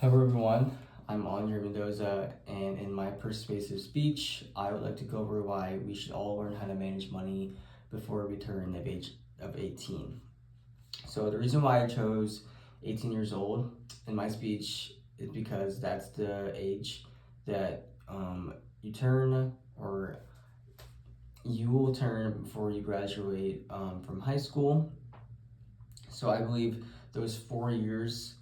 Hello everyone, I'm Andre Mendoza, and in my persuasive speech, I would like to go over why we should all learn how to manage money before we turn the age of 18. So the reason why I chose 18 years old in my speech is because that's the age that you turn or you will turn before you graduate from high school. So I believe those 4 years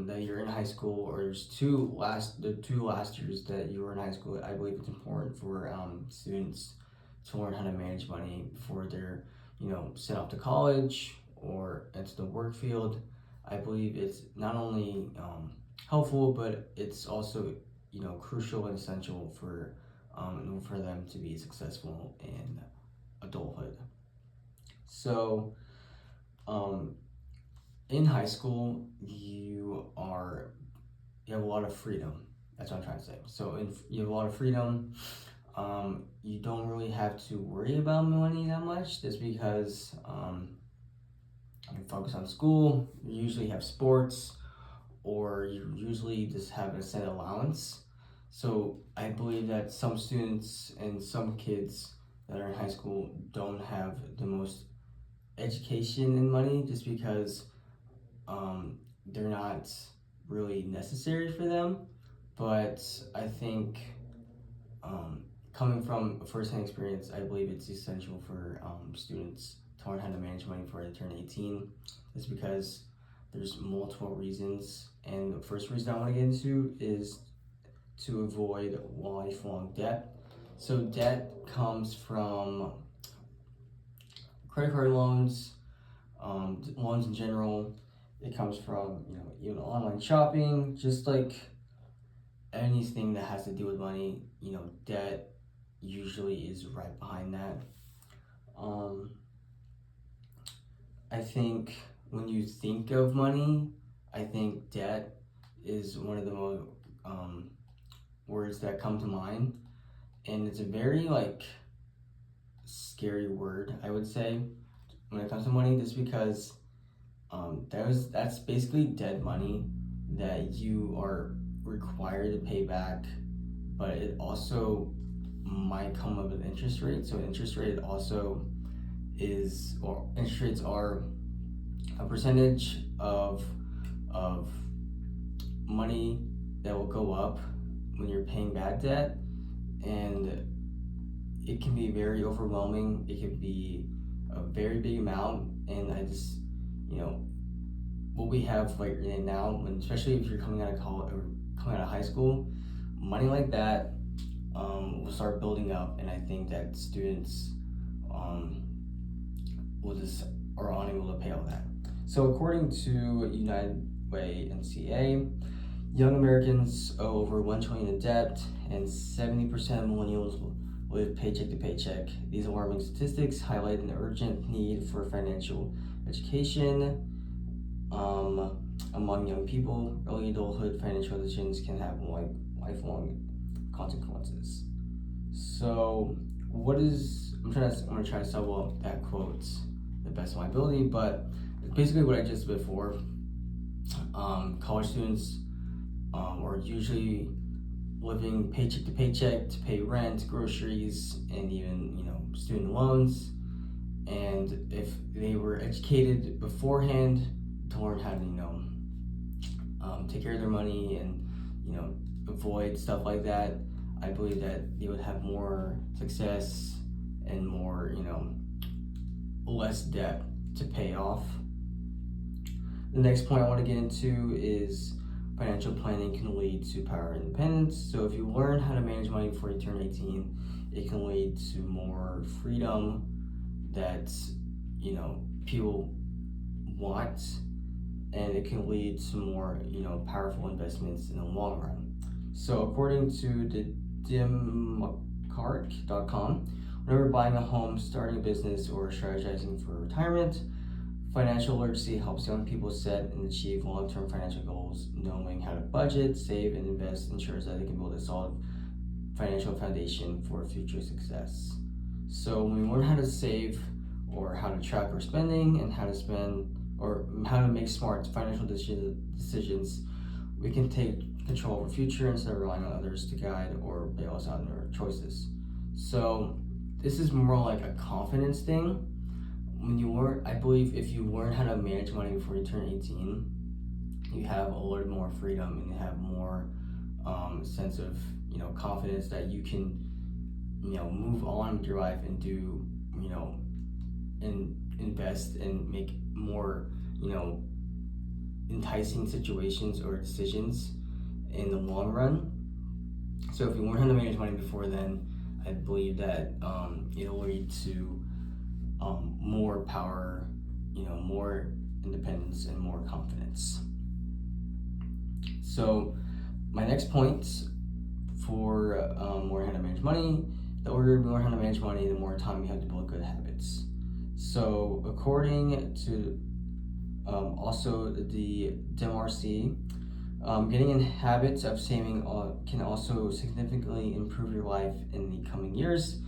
that you're in high school, or the two last years that you were in high school, I believe it's important for students to learn how to manage money before they're sent off to college or into the work field. I believe it's not only helpful, but it's also crucial and essential in order for them to be successful in adulthood. So in high school, you have a lot of freedom. That's what I'm trying to say. So you have a lot of freedom. You don't really have to worry about money that much, just because you focus on school. You usually have sports, or you usually just have a set allowance. So I believe that some students and some kids that are in high school don't have the most education in money, just because they're not really necessary for them. But I think coming from a first-hand experience, I believe it's essential for students to learn how to manage money before they turn 18. It's because there's multiple reasons, and the first reason I want to get into is to avoid lifelong debt. So debt comes from credit card loans, loans in general. It comes from even online shopping, just like anything that has to do with money. Debt usually is right behind that. I think when you think of money, I think debt is one of the most words that come to mind, and it's a very scary word, I would say, when it comes to money, just because that's basically dead money that you are required to pay back, but it also might come with an interest rate. So interest rate also interest rates are a percentage of money that will go up when you're paying back debt, and it can be very overwhelming. It could be a very big amount, and I just what we have right now, and especially if you're coming out of college or coming out of high school, money like that will start building up, and I think that students are unable to pay all that. So according to United Way NCA, young Americans owe over $1 trillion in debt, and 70% of millennials live paycheck to paycheck. These alarming statistics highlight an urgent need for financial education among young people. Early adulthood financial decisions can have lifelong consequences. So I'm gonna try to sum up that quote the best of my ability, but it's basically what I just said before. College students are usually living paycheck to paycheck to pay rent, groceries, and even student loans. And if they were educated beforehand to learn how to take care of their money and avoid stuff like that, I believe that they would have more success and more less debt to pay off. The next point I want to get into is financial planning can lead to power and independence. So if you learn how to manage money before you turn 18, it can lead to more freedom that people want, and it can lead to more powerful investments in the long run. So according to the dimcart.com, whenever buying a home, starting a business, or strategizing for retirement, financial literacy helps young people set and achieve long-term financial goals. Knowing how to budget, save, and invest ensures that they can build a solid financial foundation for future success. So when we learn how to save, or how to track our spending, and how to spend, or how to make smart financial decisions, we can take control of our future instead of relying on others to guide or bail us out in our choices. So this is more like a confidence thing. I believe if you learn how to manage money before you turn 18, you have a little more freedom and you have more sense of confidence that you can move on with your life and do and invest and make more enticing situations or decisions in the long run. So if you learn how to manage money before then, I believe that it'll lead to more power, more independence and more confidence. So my next point for learning how to manage money, the order you learn how to manage money, the more time you have to build good habits. So according to also the DMRC, getting in habits of saving can also significantly improve your life in the coming years.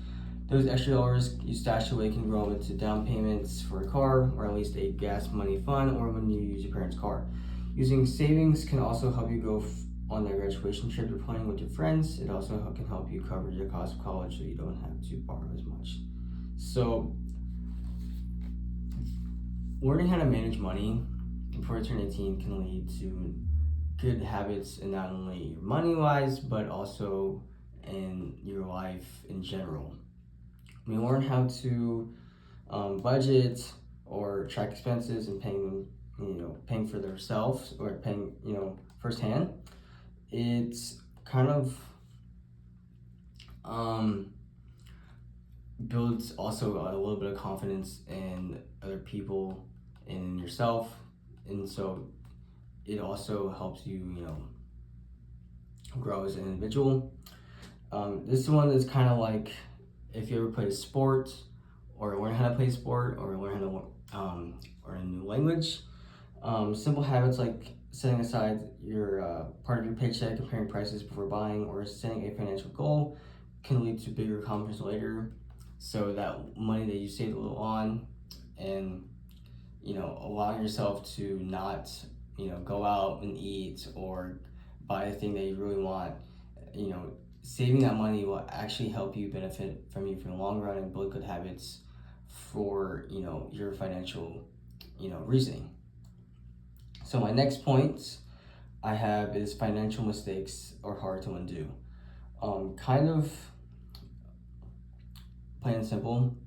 Those extra dollars you stash away can grow into down payments for a car, or at least a gas money fund, or when you use your parents' car. Using savings can also help you go on a graduation trip you're planning with your friends. It also can help you cover your cost of college so you don't have to borrow as much. So learning how to manage money before you turn 18 can lead to good habits in not only your money wise but also in your life in general. When you learn how to budget or track expenses and paying for themselves or paying firsthand, it's kind of builds also a little bit of confidence in other people and in yourself, and so it also helps you grow as an individual. This one is kind of like if you ever play a sport or learn how to play a sport or learn how to or a new language. Simple habits like setting aside your part of your paycheck, comparing prices before buying, or setting a financial goal can lead to bigger accomplishments later. So that money that you saved a little on, and allowing yourself to not go out and eat or buy a thing that you really want, saving that money will actually help you benefit from you for the long run and build good habits for your financial reasoning. So my next point I have is financial mistakes are hard to undo. Kind of plain and simple.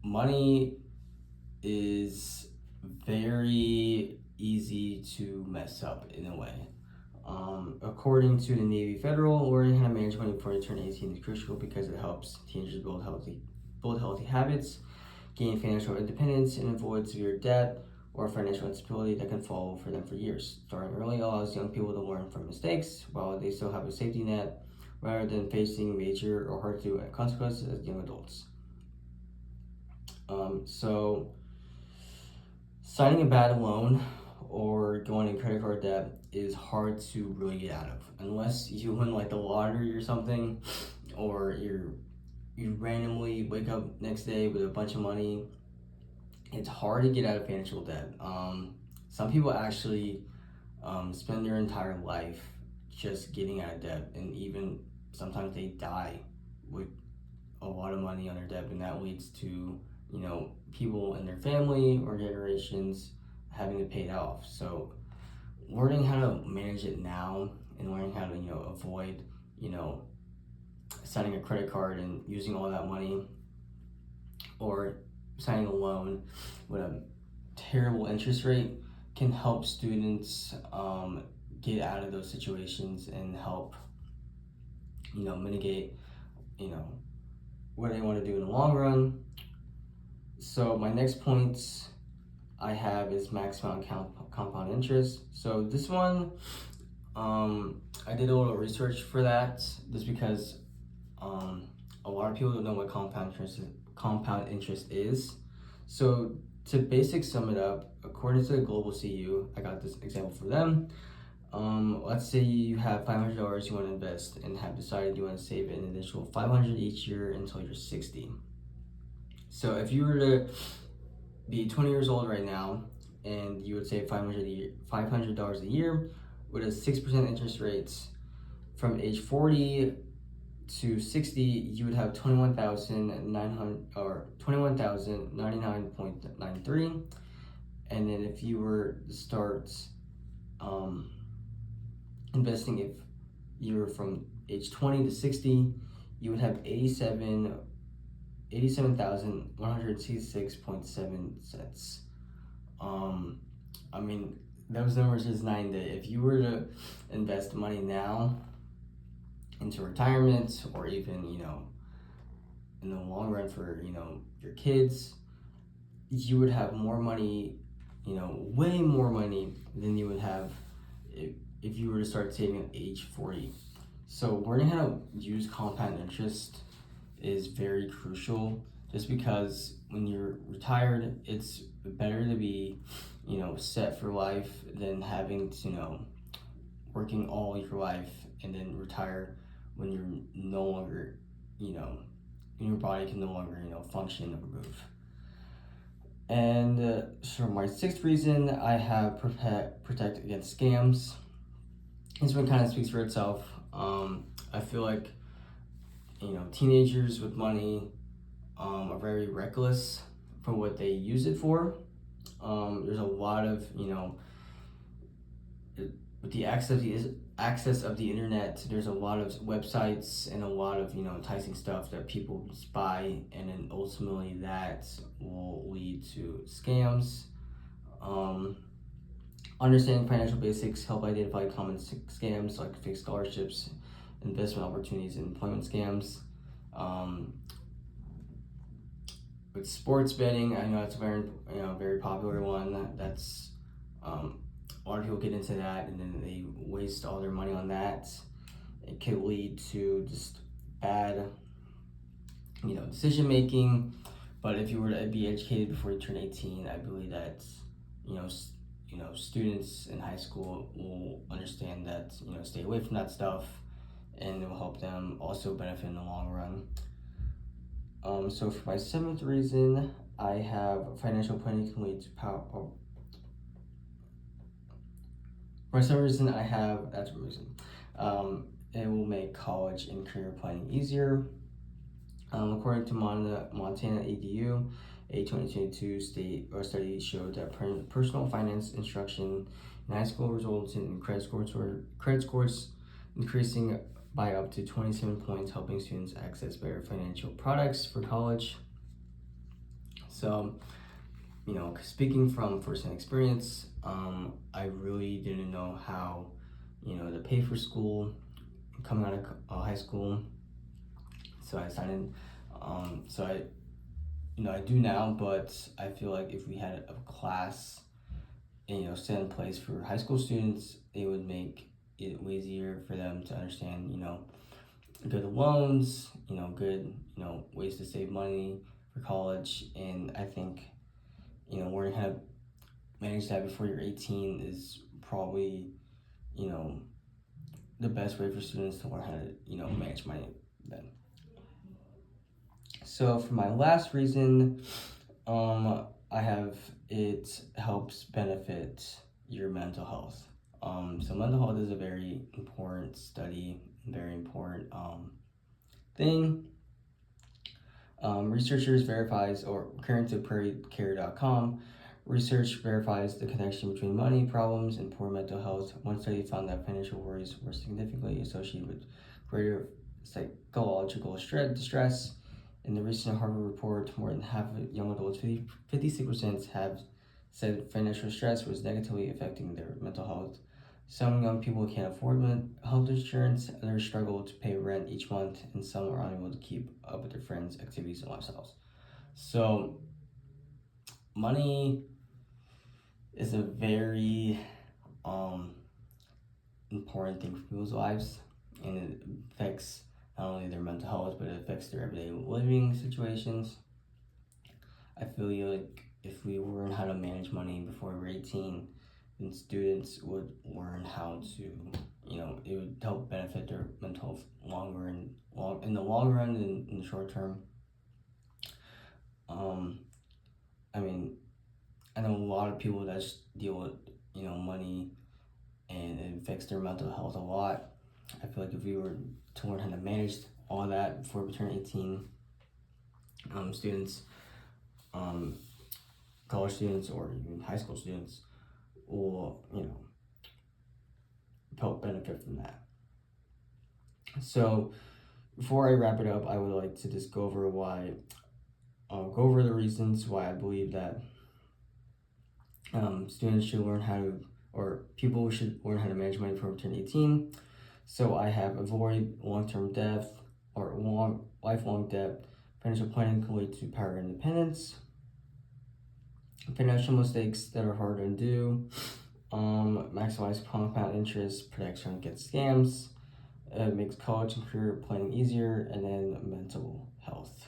Money is very easy to mess up in a way. According to the Navy Federal, learning how to manage money before you turn 18 is crucial because it helps teenagers build healthy habits, gain financial independence, and avoid severe debt or financial instability that can follow for them for years. Starting early allows young people to learn from mistakes while they still have a safety net, rather than facing major or hard to consequences as young adults. So signing a bad loan or going in credit card debt is hard to really get out of unless you win like the lottery or something, or you randomly wake up next day with a bunch of money. It's hard to get out of financial debt. Some people actually spend their entire life just getting out of debt, and even sometimes they die with a lot of money on their debt, and that leads to people in their family or generations having to pay it off. So learning how to manage it now and learning how to avoid signing a credit card and using all that money, or signing a loan with a terrible interest rate, can help students get out of those situations and help mitigate what they want to do in the long run. So my next point I have is maximum compound interest. So this one, I did a little research for that just because a lot of people don't know what compound interest is. So to basic sum it up, according to the Global CU, I got this example for them. Let's say you have $500 you want to invest and have decided you want to save an additional $500 each year until you're 60. So if you were to be 20 years old right now and you would save $500 a year with a 6% interest rates. From age 40 to 60, you would have 21,099.93. And then if you were to start investing, if you were from age 20 to 60, you would have 87,166.7 cents. I mean, those numbers is night and day. If you were to invest money now into retirement, or even, in the long run for, your kids, you would have more money, way more money than you would have if you were to start saving at age 40. So learning how to use compound interest is very crucial, just because when you're retired, it's better to be, set for life than having to, working all your life and then retire when you're no longer, your body can no longer, function or move. And so my sixth reason I have protect against scams. This one kind of speaks for itself. I feel like, teenagers with money are very reckless for what they use it for. There's a lot of, with the access of the internet, there's a lot of websites and a lot of, enticing stuff that people just buy, and then ultimately that will lead to scams. Understanding financial basics help identify common scams like fake scholarships, investment opportunities, and employment scams. With sports betting, I know it's a very popular one. That's a lot of people get into that and then they waste all their money on that. It could lead to just bad, decision making. But if you were to be educated before you turn 18, I believe that, students in high school will understand that, stay away from that stuff, and it will help them also benefit in the long run. So for my seventh reason, I have financial planning can lead to power. For some reason, that's a reason. It will make college and career planning easier. According to Montana EDU, a 2022 study showed that personal finance instruction in high school resulted in credit scores increasing by up to 27 points, helping students access better financial products for college. So, speaking from first-hand experience, I really didn't know how, to pay for school coming out of high school. So I started, I do now, but I feel like if we had a class, set in place for high school students, it would make it way easier for them to understand, good loans, good, ways to save money for college. And I think, learning how to manage that before you're 18 is probably, the best way for students to learn how to, manage money then. So for my last reason, I have it helps benefit your mental health. So mental health is a very important study, very important thing. Researchers verifies, or according to prairiecare.com, research verifies the connection between money problems and poor mental health. One study found that financial worries were significantly associated with greater psychological distress. In the recent Harvard report, more than half of young adults, 56%, have said financial stress was negatively affecting their mental health. Some young people can't afford health insurance, others struggle to pay rent each month, and some are unable to keep up with their friends' activities and lifestyles. So, money is a very important thing for people's lives, and it affects not only their mental health, but it affects their everyday living situations. I feel like if we learn how to manage money before we're 18, then students would learn how to, it would help benefit their mental health in the long run and in the short term. I know a lot of people that deal with money, and it affects their mental health a lot. I feel like if we were to learn how to manage all that before we turn 18, students, um, college students, or even high school students will help benefit from that. So before I wrap it up, I would like to just go over the reasons why I believe that students should learn how to, or people should learn how to manage money before turn 18. So I have avoid long-term debt or lifelong debt. Financial planning can lead to power independence. Financial mistakes that are hard to undo. Maximize compound interest, protection against scams. It makes college and career planning easier, and then mental health.